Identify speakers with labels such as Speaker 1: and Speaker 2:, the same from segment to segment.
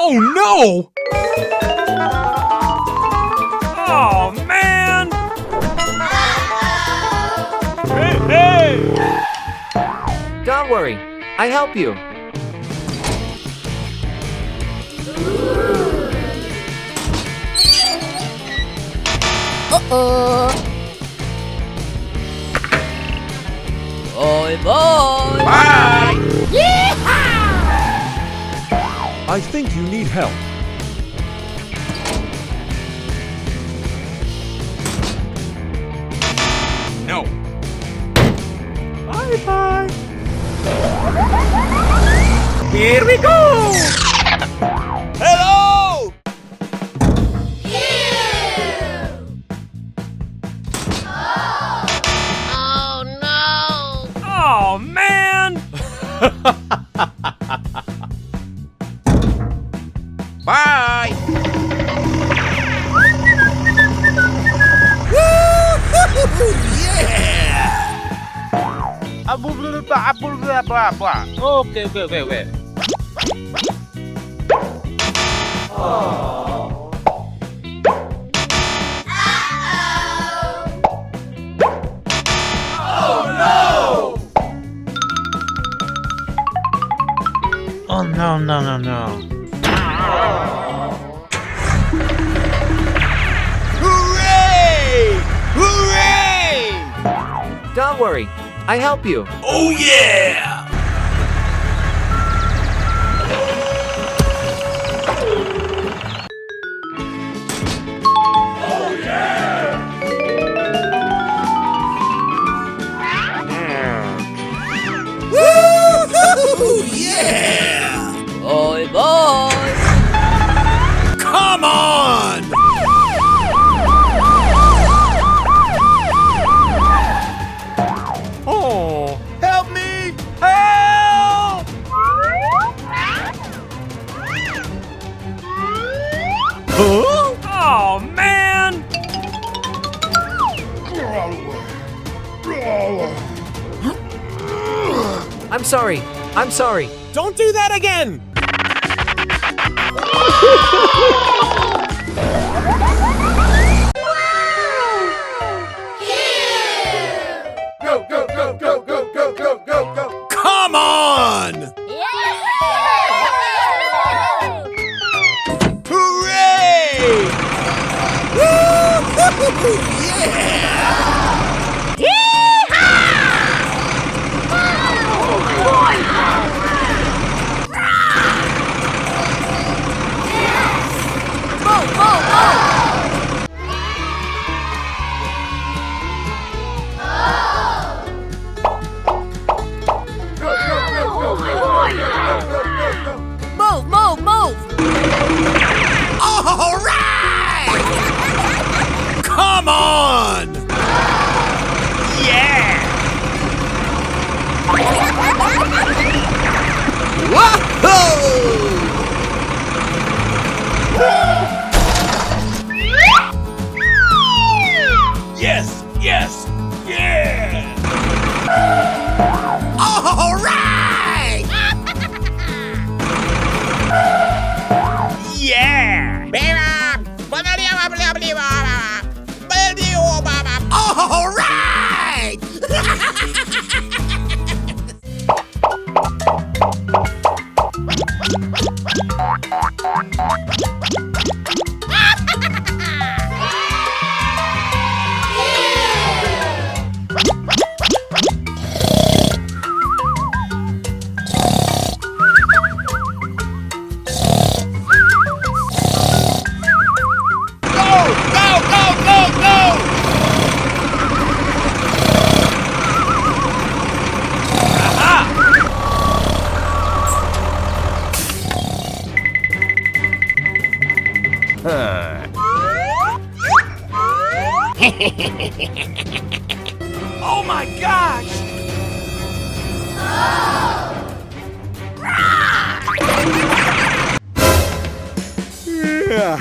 Speaker 1: Oh no! Oh man! Hey!
Speaker 2: Don't worry, I help you.
Speaker 3: Uh-oh. Bye bye.
Speaker 1: Bye!
Speaker 3: Yeehaw!
Speaker 1: I think you need help. No. Bye-bye. Here we go! Hello!
Speaker 3: Oh no!
Speaker 1: Oh, man! Bye!
Speaker 4: Okay. Oh no.
Speaker 1: Hooray! Hooray!
Speaker 2: Don't worry, I help you.
Speaker 1: Oh yeah!
Speaker 3: Bye bye.
Speaker 1: Come on! Oh, help me! Help! Huh? Oh, man!
Speaker 2: I'm sorry.
Speaker 1: Don't do that again! Go! Come on! Hooray!
Speaker 3: Move!
Speaker 1: All right! Come on! Yeah! Whoa! Yes! Yeah! All right! Yeah! All right! Oh my gosh! Yeah.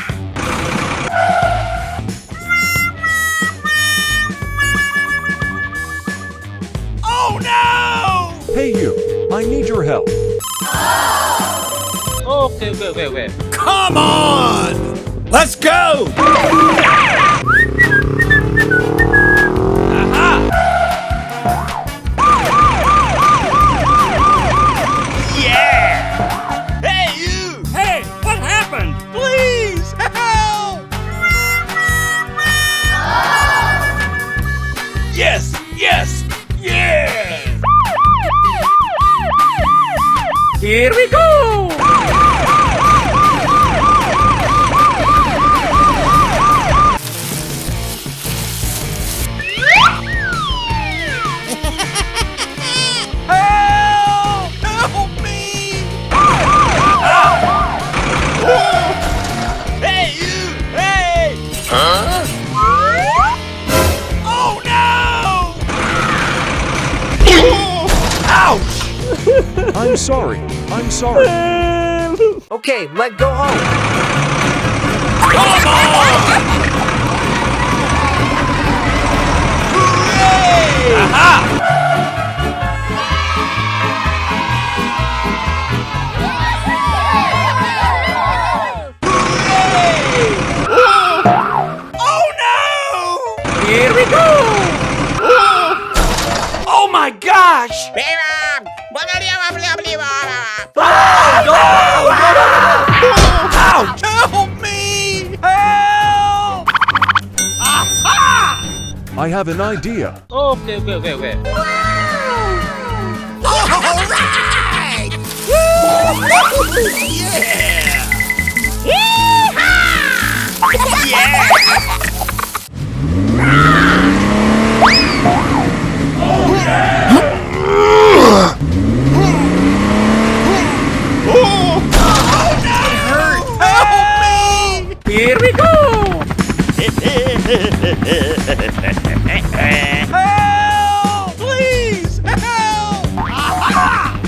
Speaker 1: Oh no!
Speaker 5: Hey you, I need your help.
Speaker 4: Oh Okay, wait.
Speaker 1: Come on! Let's go! Aha! Yeah! Hey, you!
Speaker 5: Hey, what happened?
Speaker 1: Please, help! Yes, yeah!
Speaker 5: Here we go!
Speaker 1: Help! Help me! Hey, you! Hey! Huh? Oh, no! Ouch!
Speaker 6: I'm sorry.
Speaker 2: Okay, let go home.
Speaker 1: Come on! Hooray! Aha! Oh no!
Speaker 5: Here we go!
Speaker 1: Oh my gosh! Ouch! Help me! Help! Aha!
Speaker 6: I have an idea.
Speaker 4: Okay, wait.
Speaker 1: All right! Woo! Yeah! Yeah! Help me!
Speaker 5: Here we go!
Speaker 1: Help! Please! Help! Aha!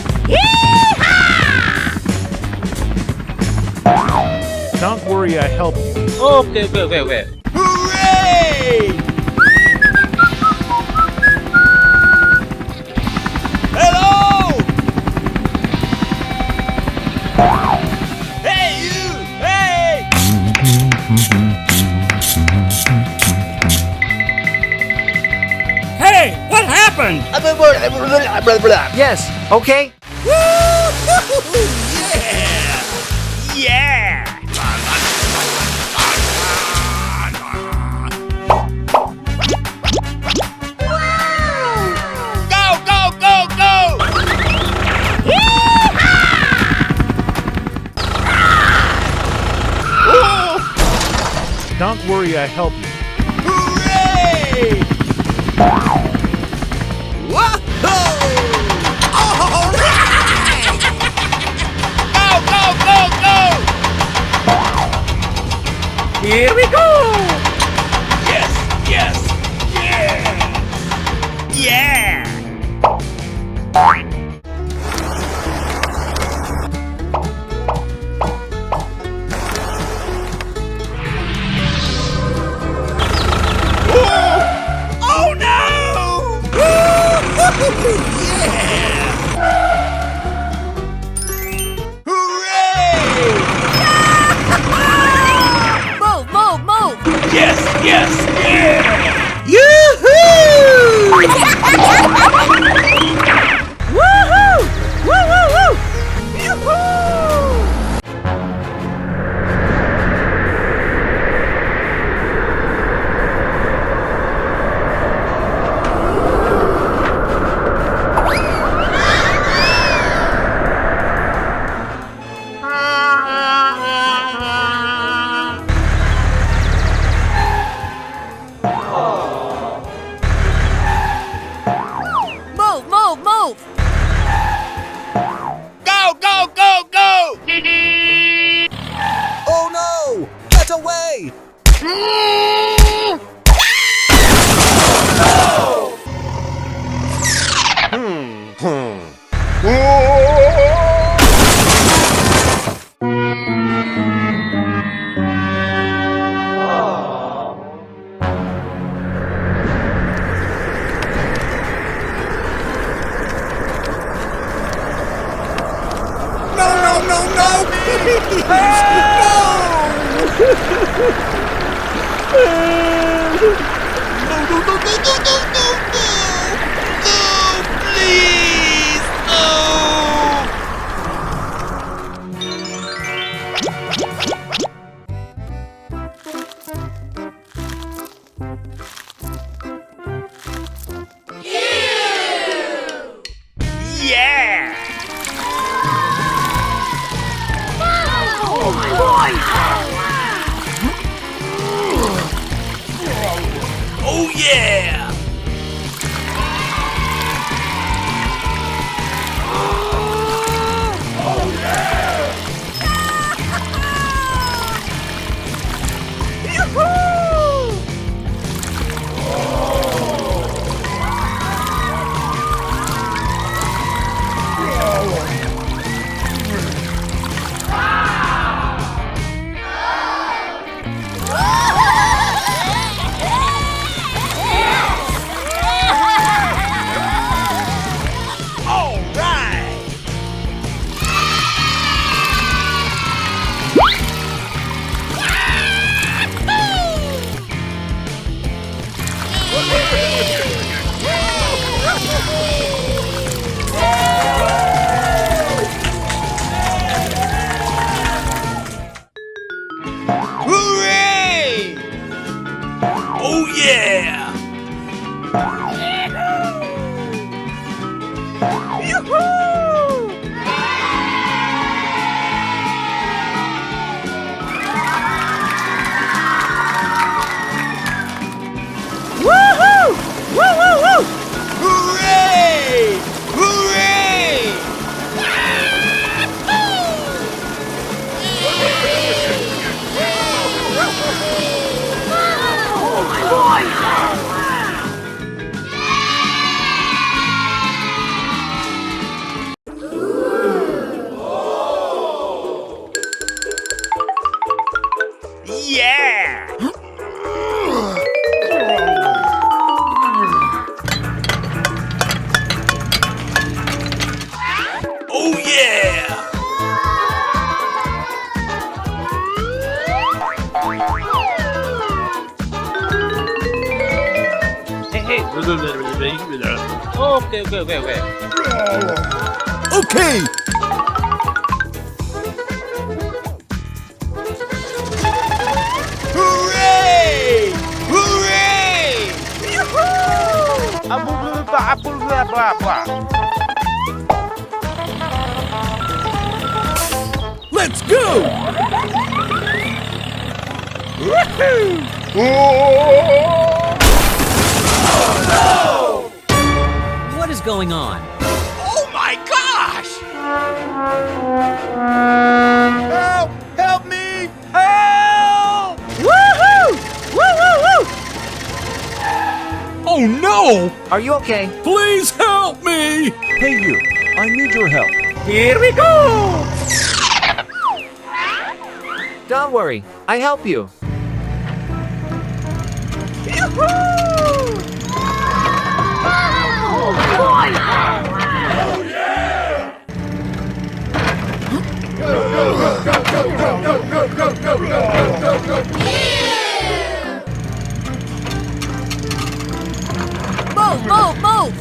Speaker 6: Don't worry, I help you.
Speaker 4: Okay, wait.
Speaker 1: Hooray! Hello! Hey, you! Hey!
Speaker 5: Hey, what happened?
Speaker 2: Yes, okay?
Speaker 1: Yeah! Go!
Speaker 6: Don't worry, I help you.
Speaker 1: Hooray! Whoa! All right! Go!
Speaker 5: Here we go!
Speaker 1: Yes! Yeah! Oh no! Yeah! Hooray!
Speaker 3: Move!
Speaker 1: Yes, yeah! Please! No! Yeah! Oh yeah! All right! Hooray! Oh yeah! Hooray! Hooray! Yeah! Oh yeah!
Speaker 4: Hey, okay, okay, okay, okay.
Speaker 1: Okay! Hooray! Hooray! Let's go!
Speaker 2: What is going on?
Speaker 1: Oh my gosh! Help! Help me! Help!
Speaker 5: Woohoo! Woo woo woo!
Speaker 1: Oh no!
Speaker 2: Are you okay?
Speaker 1: Please help me!
Speaker 6: Hey you, I need your help.
Speaker 5: Here we go!
Speaker 2: Don't worry, I help you.
Speaker 3: Move, move, move!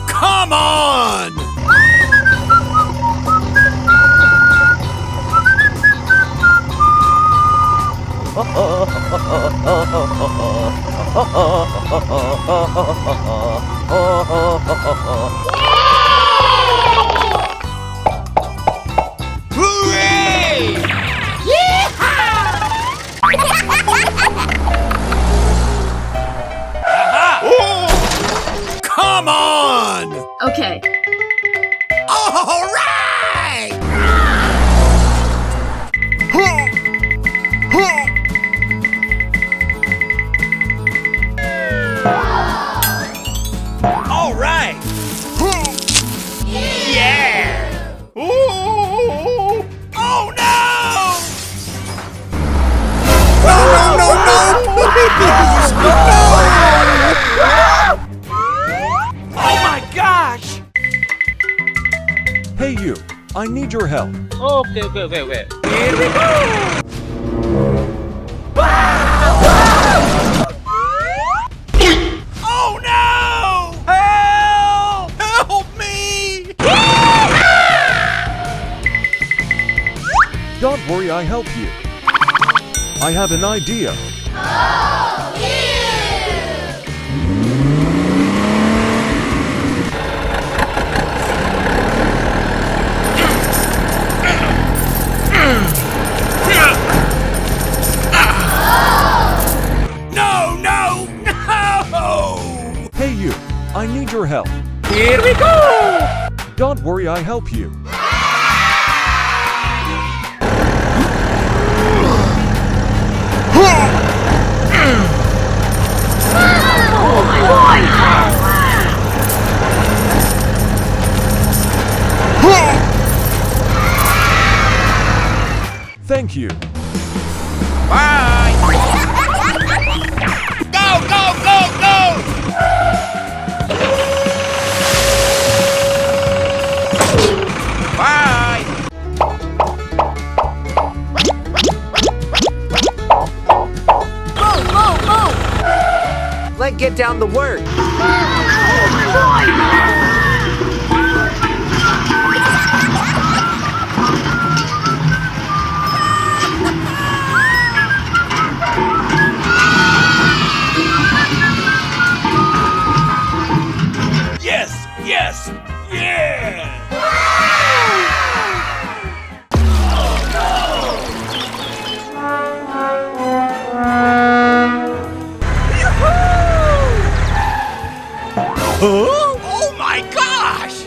Speaker 1: Come on! Hooray! Come on!
Speaker 3: Okay.
Speaker 1: All right!
Speaker 6: I need your help.
Speaker 4: Okay, wait.
Speaker 5: Here we go!
Speaker 1: Oh no! Help! Help me!
Speaker 6: Don't worry, I help you. I have an idea.
Speaker 1: No, no, no!
Speaker 6: Hey you, I need your help.
Speaker 5: Here we go!
Speaker 6: Don't worry, I help you. Thank you.
Speaker 5: Bye!
Speaker 1: Go, go, go, go!
Speaker 5: Bye!
Speaker 3: Move, move, move!
Speaker 2: Let's get down to work.
Speaker 1: Yes, yes, yeah! Huh? Oh my gosh!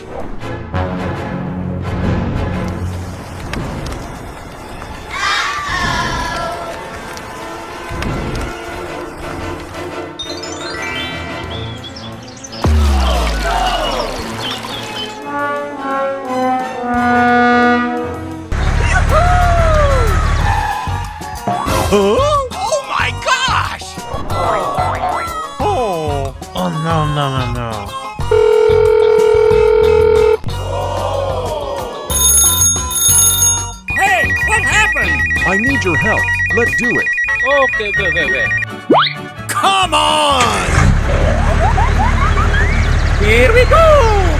Speaker 1: Huh? Oh my gosh!
Speaker 5: Oh no.
Speaker 3: Hey, what happened?
Speaker 6: I need your help. Let's do it.
Speaker 4: Okay, wait.
Speaker 1: Come on!
Speaker 5: Here we go!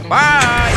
Speaker 5: Bye!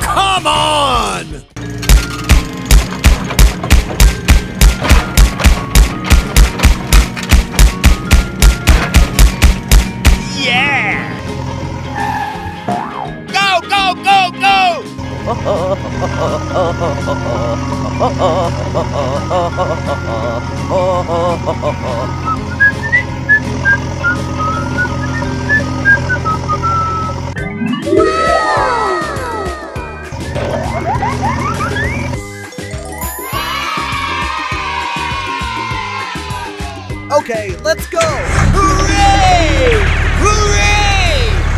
Speaker 1: Come on! Yeah! Go, go, go, go!
Speaker 7: Okay, let's go!